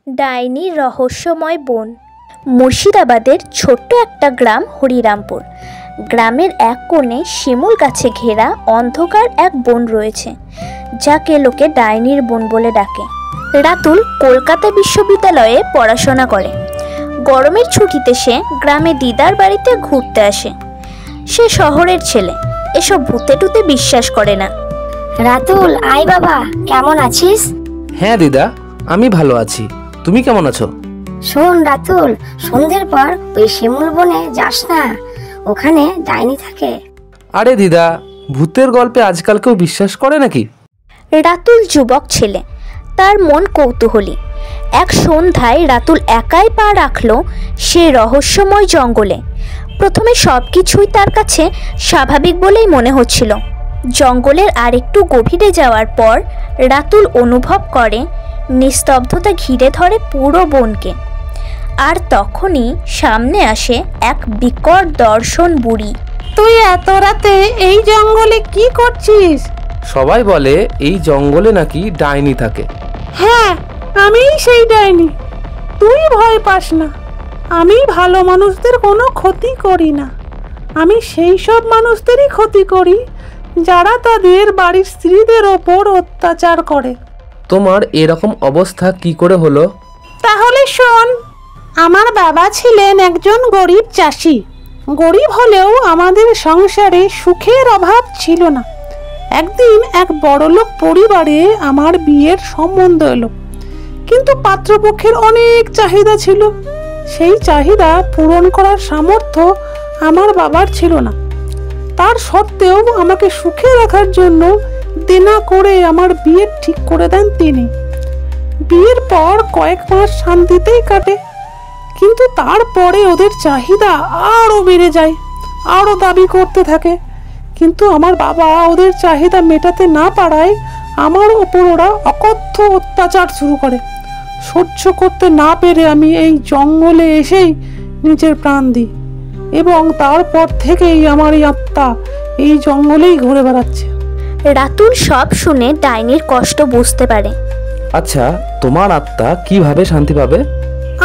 ডাইনির রহস্যময় বন। মুর্শিদাবাদের ছোট্ট একটা গ্রাম হরিরামপুর। গ্রামের এক কোণে শিমুল গাছে ঘেরা অন্ধকার এক বন রয়েছে, যাকে লোকে ডাইনির বন বলে ডাকে। রাতুল কলকাতা বিশ্ববিদ্যালয়ে পড়াশোনা করে। গরমের ছুটিতে সে গ্রামে দিদার বাড়িতে ঘুরতে আসে। সে শহরের ছেলে, এসব ভূতে টুতে বিশ্বাস করে না। রাতুল, আয় বাবা, কেমন আছিস? হ্যাঁ দিদা, আমি ভালো আছি। তুমি কেমন আছো? শোন রাতুল, সন্ধ্যের পর ওই শিমুল বনে যাস না, ওখানে ডাইনি থাকে। আরে দিদা, ভূতের গল্পে আজকাল কেউ বিশ্বাস করে নাকি? রাতুল যুবক ছেলে, তার মন কৌতূহলী। এক সন্ধ্যায় রাতুল একাই পা রাখল সে রহস্যময় জঙ্গলে। প্রথমে সব কিছুই তার কাছে স্বাভাবিক বলেই মনে হচ্ছিল। জঙ্গলের আরেকটু গভীরে যাওয়ার পর রাতুল অনুভব করে নিস্তব্ধতা ঘিরে ধরে পুরো বনকে। আর তখনই সামনে আসে এক বিকট দর্শন বুড়ি। তুই এত রাতে এই জঙ্গলে কি করছিস? সবাই বলে এই জঙ্গলে নাকি ডাইনি থাকে। হ্যাঁ, আমিই সেই ডাইনি। তুই ভয় পাস না, আমি ভালো মানুষদের কোনো ক্ষতি করি না। আমি সেই সব মানুষদেরই ক্ষতি করি যারা তাদের বাড়ির স্ত্রীদের ওপর অত্যাচার করে। তোমার এরকম অবস্থা কি করে হলো? তাহলে শোন, আমার বাবা ছিলেন একজন গরিব চাষি। গরিব হলেও আমাদের সংসারে সুখের অভাব ছিল না। একদিন এক বড়লোক পরিবারে আমার বিয়ের সম্বন্ধ এলো, কিন্তু পাত্রপক্ষের অনেক চাহিদা ছিল। সেই চাহিদা পূরণ করার সামর্থ্য আমার বাবার ছিল না। তার সত্ত্বেও আমাকে সুখে রাখার জন্য দেনা করে আমার বিয়ে ঠিক করে দেন তিনি। বিয়ের পর কয়েক মাস শান্তিতেই কাটে, কিন্তু তারপরে ওদের চাহিদা আরও বেড়ে যায়, আরও দাবি করতে থাকে। কিন্তু আমার বাবা ওদের চাহিদা মেটাতে না পারায় আমার ওপর ওরা অকথ্য অত্যাচার শুরু করে। সহ্য করতে না পেরে আমি এই জঙ্গলে এসেই নিজের প্রাণ দিই, এবং তারপর থেকেই আমার এই আত্মা এই জঙ্গলেই ঘুরে বেড়াচ্ছে। রাতুল সব শুনে ডাইনির কষ্ট বুঝতে পারে। আচ্ছা, তোমার আত্মা কিভাবে শান্তি পাবে?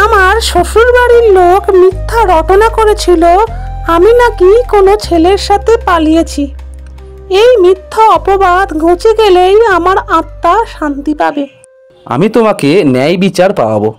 আমার শ্বশুর বাড়ির লোক মিথ্যা রটনা করেছিল আমি নাকি কোনো ছেলের সাথে পালিয়েছি। এই মিথ্যা অপবাদ ঘুচে গেলেই আমার আত্মা শান্তি পাবে। আমি তোমাকে ন্যায় বিচার পাওয়াবো।